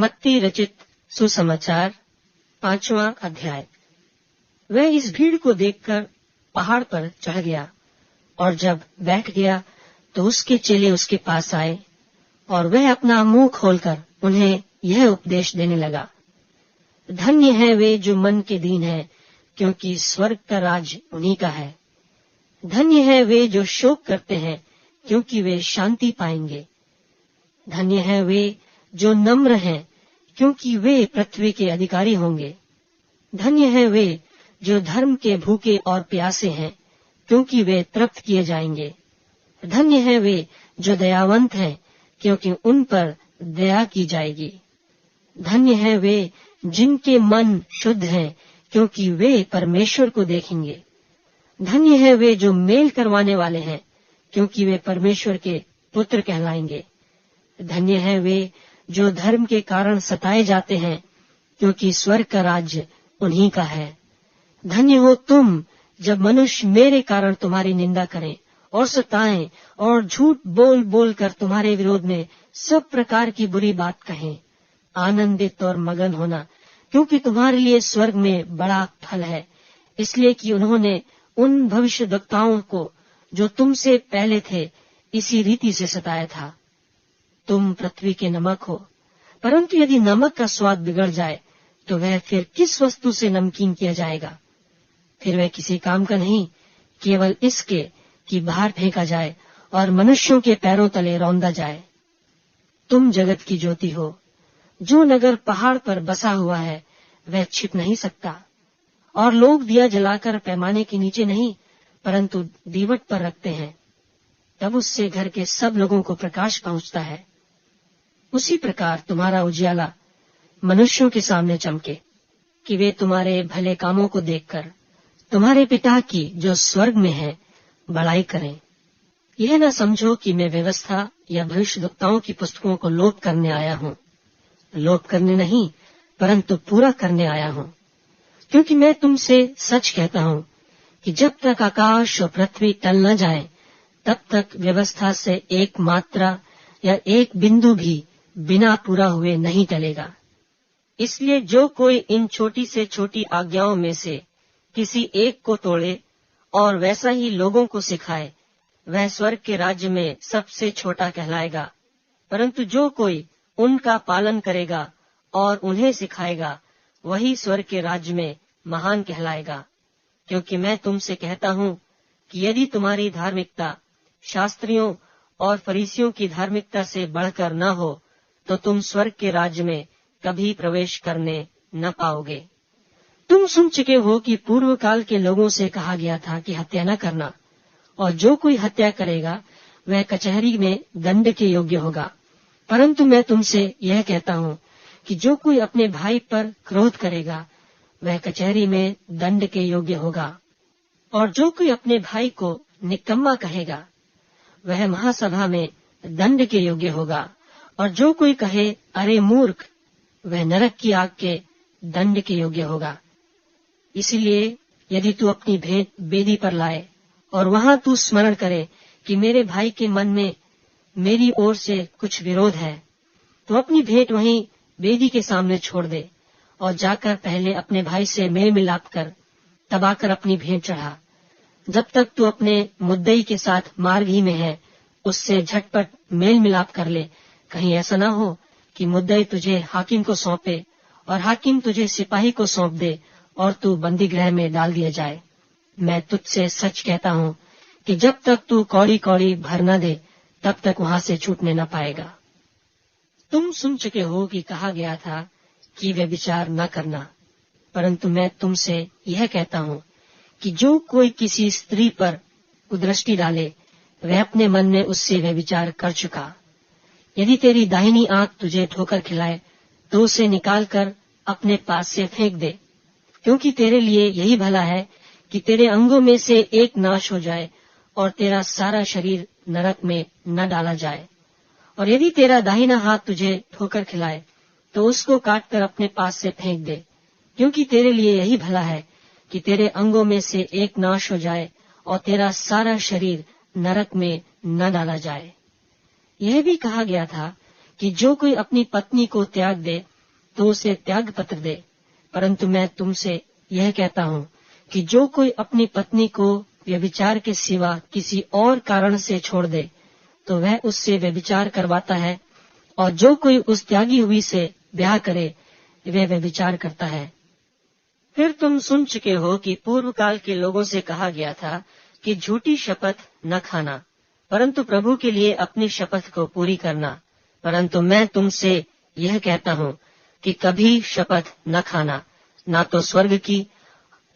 मत्ती रचित सुसमाचार 5वां अध्याय। वह इस भीड़ को देखकर पहाड़ पर चढ़ गया और जब बैठ गया तो उसके चेले उसके पास आए और वह अपना मुंह खोलकर उन्हें यह उपदेश देने लगा। धन्य है वे जो मन के दीन हैं, क्योंकि स्वर्ग का राज उन्हीं का है। धन्य है वे जो शोक करते हैं, क्योंकि वे शांति पाएंगे। धन्य है वे जो नम्र हैं, क्योंकि वे पृथ्वी के अधिकारी होंगे। धन्य है वे जो धर्म के भूखे और प्यासे हैं, क्योंकि वे तृप्त किए जाएंगे। धन्य है वे जो दयावंत हैं, क्योंकि उन पर दया की जाएगी। धन्य है वे जिनके मन शुद्ध हैं, क्योंकि वे परमेश्वर को देखेंगे। धन्य है वे जो मेल करवाने वाले हैं, क्योंकि वे परमेश्वर के पुत्र कहलाएंगे। धन्य है वे जो धर्म के कारण सताए जाते हैं, क्योंकि स्वर्ग का राज्य उन्हीं का है। धन्य हो तुम जब मनुष्य मेरे कारण तुम्हारी निंदा करें और सताएं और झूठ बोल बोल कर तुम्हारे विरोध में सब प्रकार की बुरी बात कहें। आनंदित और मगन होना, क्योंकि तुम्हारे लिए स्वर्ग में बड़ा फल है, इसलिए कि उन्होंने उन भविष्यद्वक्ताओं को जो तुमसे पहले थे इसी रीति से सताया था। तुम पृथ्वी के नमक हो, परंतु यदि नमक का स्वाद बिगड़ जाए तो वह फिर किस वस्तु से नमकीन किया जाएगा? फिर वह किसी काम का नहीं, केवल इसके कि बाहर फेंका जाए और मनुष्यों के पैरों तले रौंदा जाए। तुम जगत की ज्योति हो। जो नगर पहाड़ पर बसा हुआ है वह छिप नहीं सकता, और लोग दिया जलाकर पैमाने के नीचे नहीं, परंतु दीवट पर रखते हैं, तब उससे घर के सब लोगों को प्रकाश पहुंचता है। उसी प्रकार तुम्हारा उजियाला मनुष्यों के सामने चमके, कि वे तुम्हारे भले कामों को देखकर तुम्हारे पिता की जो स्वर्ग में है बड़ाई करें। यह न समझो कि मैं व्यवस्था या भविष्यद्वक्ताओं की पुस्तकों को लोप करने आया हूँ। लोप करने नहीं, परंतु पूरा करने आया हूँ। क्योंकि मैं तुमसे सच कहता हूँ कि जब तक आकाश और पृथ्वी टल न जाए, तब तक व्यवस्था से एक मात्रा या एक बिंदु भी बिना पूरा हुए नहीं टलेगा। इसलिए जो कोई इन छोटी से छोटी आज्ञाओं में से किसी एक को तोड़े और वैसा ही लोगों को सिखाए, वह स्वर्ग के राज्य में सबसे छोटा कहलाएगा। परंतु जो कोई उनका पालन करेगा और उन्हें सिखाएगा, वही स्वर्ग के राज्य में महान कहलाएगा। क्योंकि मैं तुमसे कहता हूँ कि यदि तुम्हारी धार्मिकता शास्त्रियों और फरीसियों की धार्मिकता से बढ़कर न हो, तो तुम स्वर्ग के राज्य में कभी प्रवेश करने न पाओगे। तुम सुन चुके हो कि पूर्व काल के लोगों से कहा गया था कि हत्या न करना, और जो कोई हत्या करेगा वह कचहरी में दंड के योग्य होगा। परंतु मैं तुमसे यह कहता हूँ कि जो कोई अपने भाई पर क्रोध करेगा वह कचहरी में दंड के योग्य होगा, और जो कोई अपने भाई को निकम्मा कहेगा वह महासभा में दंड के योग्य होगा, और जो कोई कहे अरे मूर्ख, वह नरक की आग के दंड के योग्य होगा। इसलिए यदि तू अपनी भेंट वेदी पर लाए और वहां तू स्मरण करे कि मेरे भाई के मन में मेरी ओर से कुछ विरोध है, तो अपनी भेंट वहीं वेदी के सामने छोड़ दे और जाकर पहले अपने भाई से मेल मिलाप कर तब आकर अपनी भेंट चढ़ा। जब तक तू अपने मुद्दई के साथ मार्ग ही में है, उससे झटपट मेल मिलाप कर ले। कहीं ऐसा न हो कि मुद्दई तुझे हाकिम को सौंपे और हाकिम तुझे सिपाही को सौंप दे और तू बंदी गृह में डाल दिया जाए। मैं तुझसे सच कहता हूँ कि जब तक तू कौड़ी कौड़ी भर न दे, तब तक वहां से छूटने न पाएगा। तुम सुन चुके हो कि कहा गया था कि व्यभिचार न करना, परंतु मैं तुमसे यह कहता हूँ कि जो कोई किसी स्त्री पर कुदृष्टि डाले, वह अपने मन में उससे व्यभिचार कर चुका। यदि तेरी दाहिनी आंख तुझे ठोकर खिलाए, तो उसे निकालकर अपने पास से फेंक दे, क्योंकि तेरे लिए यही भला है कि तेरे अंगों में से एक नाश हो जाए और तेरा सारा शरीर नरक में न डाला जाए। और यदि तेरा दाहिना हाथ तुझे ठोकर खिलाए, तो उसको काटकर अपने पास से फेंक दे, क्योंकि तेरे लिए यही भला है कि तेरे अंगों में से एक नाश हो जाए और तेरा सारा शरीर नरक में न डाला जाए। यह भी कहा गया था कि जो कोई अपनी पत्नी को त्याग दे तो उसे त्याग पत्र दे। परंतु मैं तुमसे यह कहता हूँ कि जो कोई अपनी पत्नी को व्यभिचार के सिवा किसी और कारण से छोड़ दे, तो वह उससे व्यभिचार करवाता है, और जो कोई उस त्यागी हुई से ब्याह करे, वह व्यभिचार करता है। फिर तुम सुन चुके हो कि पूर्व काल के लोगों से कहा गया था कि झूठी शपथ न खाना, परंतु प्रभु के लिए अपनी शपथ को पूरी करना। परंतु मैं तुमसे यह कहता हूँ कि कभी शपथ न खाना, न तो स्वर्ग की,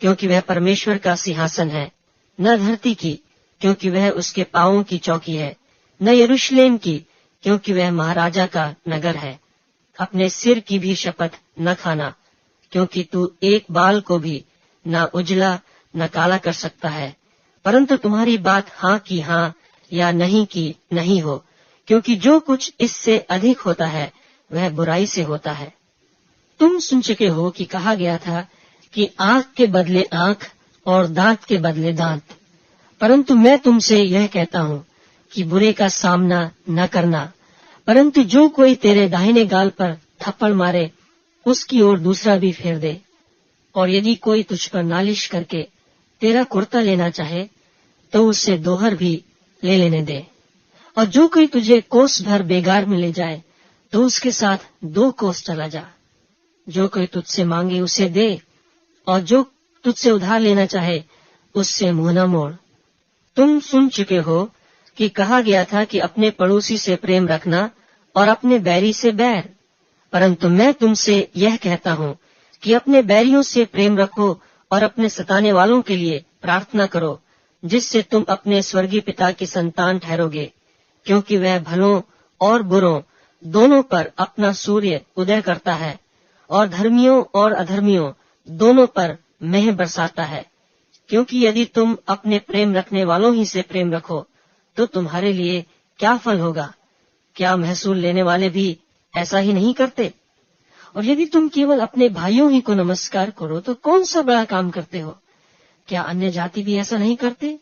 क्योंकि वह परमेश्वर का सिंहासन है, न धरती की, क्योंकि वह उसके पांवों की चौकी है, न यरूशलेम की, क्योंकि वह महाराजा का नगर है। अपने सिर की भी शपथ न खाना, क्योंकि तू एक बाल को भी न उजला न काला कर सकता है। परंतु तुम्हारी बात हाँ की हाँ या नहीं की नहीं हो, क्योंकि जो कुछ इससे अधिक होता है वह बुराई से होता है। तुम सुन चुके हो कि कहा गया था कि आंख के बदले आंख और दांत के बदले दांत। परंतु मैं तुमसे यह कहता हूँ कि बुरे का सामना न करना, परंतु जो कोई तेरे दाहिने गाल पर थप्पड़ मारे, उसकी ओर दूसरा भी फेर दे। और यदि कोई तुझ पर नालिश करके तेरा कुर्ता लेना चाहे, तो उससे दोहर भी ले लेने दे। और जो कोई तुझे कोस भर बेगार में ले जाए, तो उसके साथ 2 कोस चला जा। जो कोई तुझसे मांगे उसे दे, और जो तुझसे उधार लेना चाहे उससे मुंह न मोड़। तुम सुन चुके हो कि कहा गया था कि अपने पड़ोसी से प्रेम रखना और अपने बैरी से बैर। परंतु मैं तुमसे यह कहता हूँ कि अपने बैरियों से प्रेम रखो और अपने सताने वालों के लिए प्रार्थना करो, जिससे तुम अपने स्वर्गीय पिता की संतान ठहरोगे, क्योंकि वह भलों और बुरों दोनों पर अपना सूर्य उदय करता है, और धर्मियों और अधर्मियों दोनों पर मेह बरसाता है। क्योंकि यदि तुम अपने प्रेम रखने वालों ही से प्रेम रखो, तो तुम्हारे लिए क्या फल होगा? क्या महसूल लेने वाले भी ऐसा ही नहीं करते? और यदि तुम केवल अपने भाइयों ही को नमस्कार करो, तो कौन सा बड़ा काम करते हो? क्या अन्य जाति भी ऐसा नहीं करते?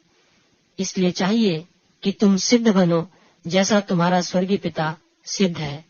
इसलिए चाहिए कि तुम सिद्ध बनो, जैसा तुम्हारा स्वर्गीय पिता सिद्ध है।